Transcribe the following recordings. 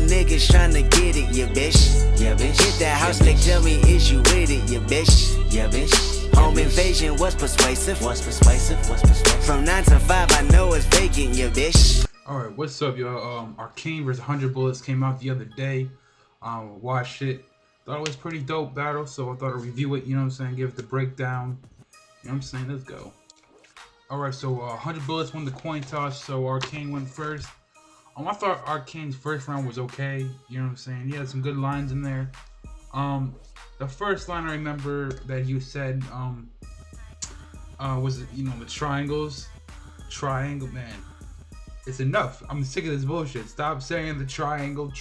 niggas tryna get it, yeah bitch. Yeah bitch. Hit that house, they tell me is you with it, yeah bitch. Yeah bitch. Home invasion was persuasive. What's persuasive? What's persuasive? From 9 to 5, I know it's vacant, yeah bitch. Alright, what's up, y'all? Arcane vs 100 Bullets came out the other day. Watched it. Thought it was pretty dope battle, so I thought I'd review it, you know what I'm saying? Give it the breakdown. You know what I'm saying? Let's go. Alright, so 100 Bullets won the coin toss, so Arcane went first. I thought Arcane's first round was okay, you know what I'm saying? He had some good lines in there. The first line I remember that you said was, you know, the triangles. Triangle, man. It's enough. I'm sick of this bullshit. Stop saying the triangles.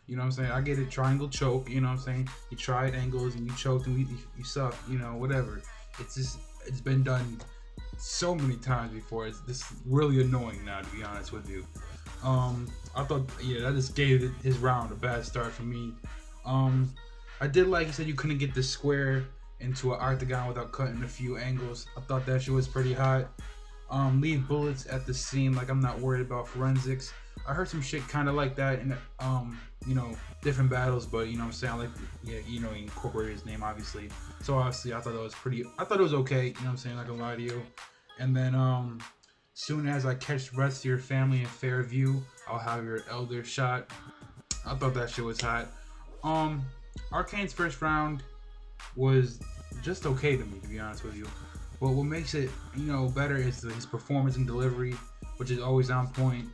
You know what I'm saying? I get it, triangle choke, you know what I'm saying? You tried angles and you choked and you suck, you know, whatever. It's just, it's been done so many times before. It's this really annoying now, to be honest with you. I thought, yeah, that just gave his round a bad start for me. I did like he said you couldn't get the square into an octagon without cutting a few angles. I thought that shit was pretty hot. Leave bullets at the scene, like I'm not worried about forensics. I heard some shit kind of like that in you know, different battles, but you know what I'm saying, I like, yeah, you know, he incorporated his name obviously. So obviously I thought it was okay, you know what I'm saying, not gonna lie to you. And then soon as I catch the rest of your family in fair view, I'll have your elder shot. I thought that shit was hot. Arcane's first round was just okay to me, to be honest with you. But what makes it, you know, better is his performance and delivery, which is always on point.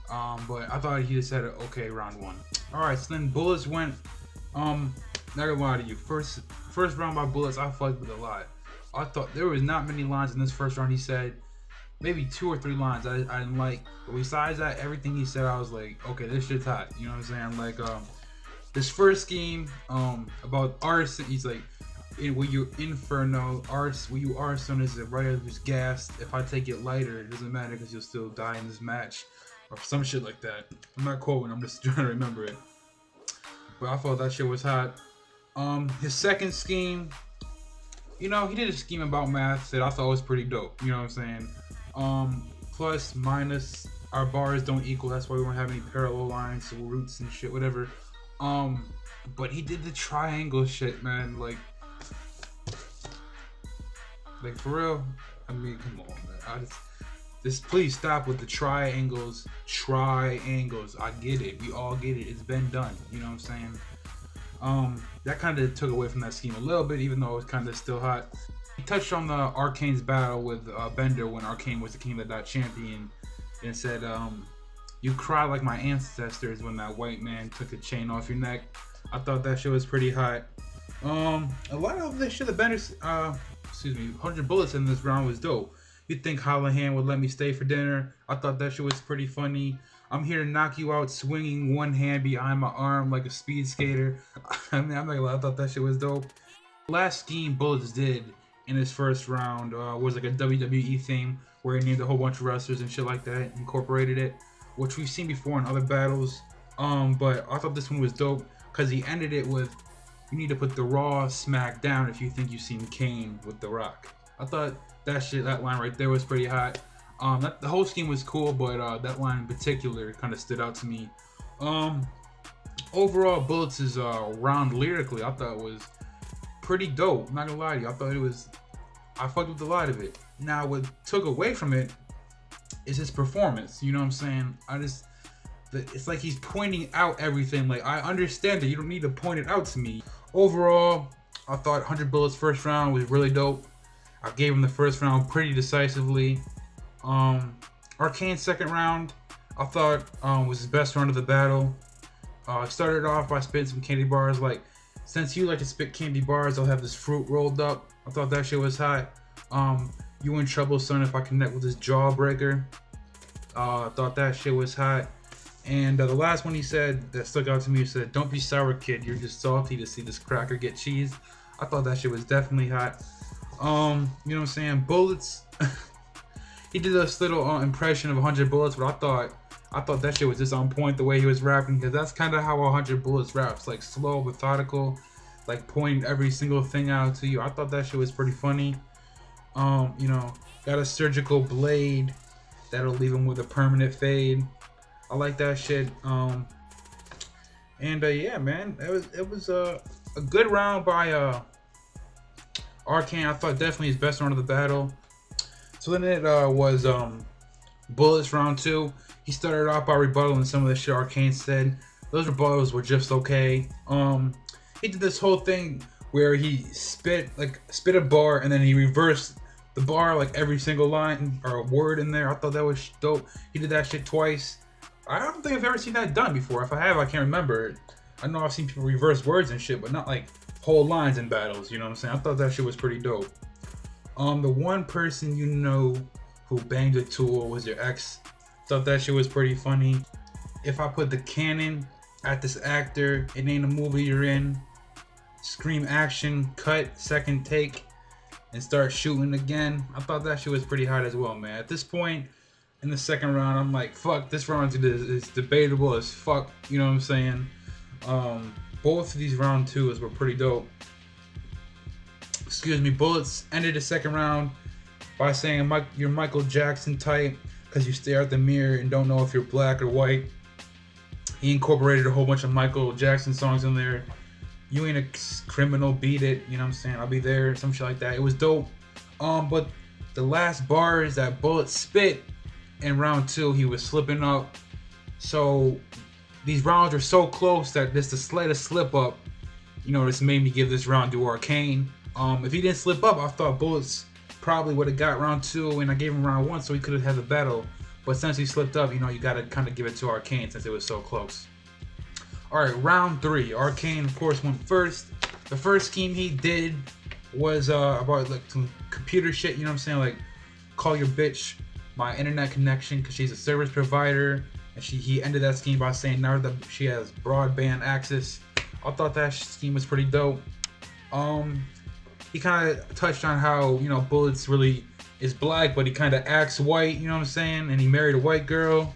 But I thought he just had an okay round one. Alright, so then Bulletz went, not gonna lie to you, first round by Bulletz, I fucked with a lot. I thought there was not many lines in this first round he said. Maybe 2 or 3 lines I didn't like. But besides that, everything he said, I was like, okay, this shit's hot. You know what I'm saying? Like, this first scheme, about arson, he's like, when you inferno, when you arson is it right as it's gassed. If I take it lighter, it doesn't matter because you'll still die in this match. Or some shit like that. I'm not quoting, I'm just trying to remember it. But I thought that shit was hot. His second scheme, you know, he did a scheme about math that I thought was pretty dope. You know what I'm saying? Plus, minus, our bars don't equal. That's why we don't have any parallel lines, so roots and shit, whatever. But he did the triangle shit, man. Like for real. I mean, come on, man. Just please stop with the triangles. Triangles. I get it. We all get it. It's been done. You know what I'm saying? That kind of took away from that scheme a little bit, even though it was kind of still hot. He touched on the Arcane's battle with Bender when Arcane was the King of the Dot champion, and said, "You cry like my ancestors when that white man took a chain off your neck." I thought that shit was pretty hot. A lot of the shit that Bender's, 100 Bullets in this round was dope. You'd think Hollahan would let me stay for dinner. I thought that shit was pretty funny. I'm here to knock you out swinging one hand behind my arm like a speed skater. I mean, I'm not gonna lie, I thought that shit was dope. Last scheme Bulletz did in his first round was like a WWE theme where he named a whole bunch of wrestlers and shit like that, incorporated it, which we've seen before in other battles. But I thought this one was dope because he ended it with, "You need to put the Raw smack down if you think you've seen Kane with The Rock." I thought that line right there was pretty hot. The whole scheme was cool, but that line in particular kind of stood out to me. Overall, Bulletz' round lyrically, I thought was pretty dope. I'm not gonna lie to you, I fucked with a lot of it. Now, what took away from it is his performance. You know what I'm saying? It's like he's pointing out everything. Like, I understand that you don't need to point it out to me. Overall, I thought 100 Bullets' first round was really dope. I gave him the first round pretty decisively. Arcane's second round, I thought was his best round of the battle. Started off by spitting some candy bars. Like, since you like to spit candy bars, I'll have this fruit rolled up. I thought that shit was hot. You in trouble, son, if I connect with this jawbreaker. I thought that shit was hot. And the last one he said that stuck out to me, he said, "Don't be sour, kid. You're just salty to see this cracker get cheese." I thought that shit was definitely hot. You know what I'm saying? Bulletz, he did this little impression of 100 Bullets, but I thought that shit was just on point the way he was rapping, because that's kind of how 100 Bullets raps, like slow, methodical, like pointing every single thing out to you. I thought that shit was pretty funny. You know, got a surgical blade that'll leave him with a permanent fade. I like that shit. And yeah, man, it was a good round by Arcane. I thought definitely his best round of the battle. So then it was Bulletz round 2. He started off by rebuttaling some of the shit Arcane said. Those rebuttals were just okay. He did this whole thing where he spit a bar and then he reversed the bar like every single line or word in there. I thought that was dope. He did that shit twice. I don't think I've ever seen that done before. If I have, I can't remember it. I know I've seen people reverse words and shit, but not like whole lines in battles, you know what I'm saying? I thought that shit was pretty dope. The one person you know who banged a tool was your ex. Thought that shit was pretty funny. If I put the cannon at this actor, it ain't a movie you're in. Scream action, cut, second take, and start shooting again. I thought that shit was pretty hot as well, man. At this point in the second round, I'm like, fuck, this round is debatable as fuck, you know what I'm saying? Both of these round 2s were pretty dope. Excuse me, Bulletz ended the second round by saying you're Michael Jackson type because you stare at the mirror and don't know if you're black or white. He incorporated a whole bunch of Michael Jackson songs in there. You ain't a criminal, beat it, you know what I'm saying? I'll be there, some shit like that. It was dope. But the last bars that Bulletz spit in round 2, he was slipping up. So these rounds are so close that just the slightest slip up, you know, this made me give this round to Arcane. If he didn't slip up, I thought Bulletz probably would have got round 2, and I gave him round 1 so he could have had the battle. But since he slipped up, you know, you gotta kind of give it to Arcane since it was so close. Alright, round 3. Arcane, of course, went first. The first scheme he did was about like some computer shit, you know what I'm saying? Like, call your bitch my internet connection because she's a service provider. And he ended that scheme by saying now that she has broadband access. I thought that scheme was pretty dope. He kind of touched on how, you know, Bulletz really is black, but he kind of acts white, you know what I'm saying? And he married a white girl.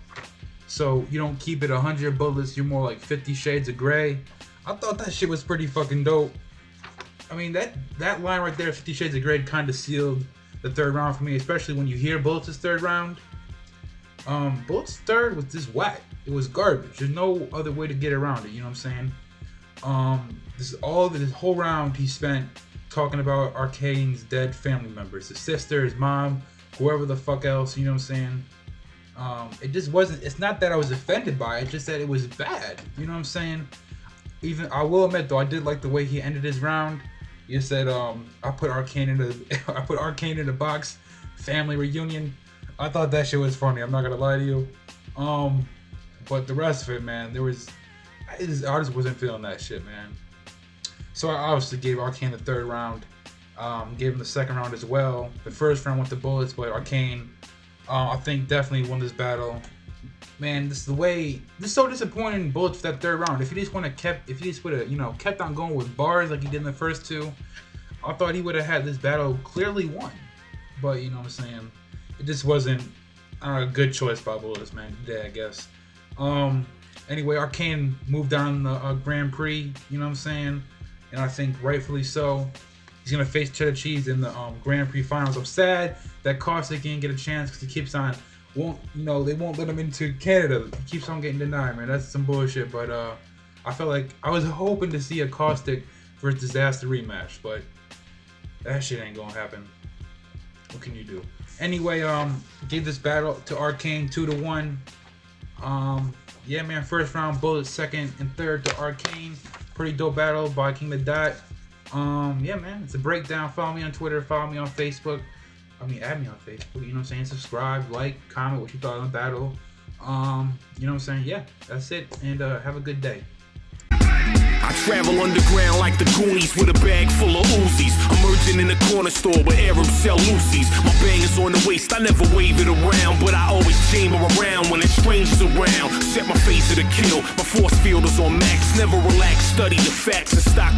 So you don't keep it 100 Bulletz, you're more like 50 shades of gray. I thought that shit was pretty fucking dope. I mean, that line right there, 50 shades of gray, kind of sealed the third round for me, especially when you hear Bulletz' third round. Bulletz' third was just whack. It was garbage. There's no other way to get around it, you know what I'm saying? This whole round he spent talking about Arcane's dead family members, his sister, his mom, whoever the fuck else, you know what I'm saying? It just wasn't, it's not that I was offended by it, it's just that it was bad, you know what I'm saying? Even, I will admit though, I did like the way he ended his round. He said, I put Arcane in the box, family reunion. I thought that shit was funny, I'm not gonna lie to you. But the rest of it, man, I just wasn't feeling that shit, man. So I obviously gave Arcane the third round, gave him the second round as well. The first round went to Bulletz, but Arcane, I think definitely won this battle. Man, this is so disappointing in Bulletz for that third round. If he just would have, you know, kept on going with bars like he did in the first 2, I thought he would have had this battle clearly won. But you know what I'm saying, it just wasn't a good choice by Bulletz, man. Yeah, I guess. Anyway, Arcane moved on the Grand Prix, you know what I'm saying, and I think rightfully so. He's gonna face Cheddar Cheese in the Grand Prix finals. I'm sad that Caustic didn't get a chance because he keeps on they won't let him into Canada. He keeps on getting denied, man. That's some bullshit. But I felt like I was hoping to see a Caustic versus Disaster rematch, but that shit ain't gonna happen. What can you do? Anyway, gave this battle to Arcane 2-1. Yeah, man. First round Bulletz, second and third to Arcane. Pretty dope battle by King the Dot. Yeah, man, it's a breakdown. Follow me on Twitter, follow me on Facebook. Add me on Facebook, you know what I'm saying? Subscribe, like, comment what you thought on the battle. You know what I'm saying? Yeah, that's it, and have a good day. I travel underground like the Goonies with a bag full of Uzis. Emerging in the corner store where Arabs sell Lucy's. My bangers on the waist, I never wave it around, but I always chamber around when there's strangers around. Set my face to the kill, my force field is on max. Never relax, study the facts and stock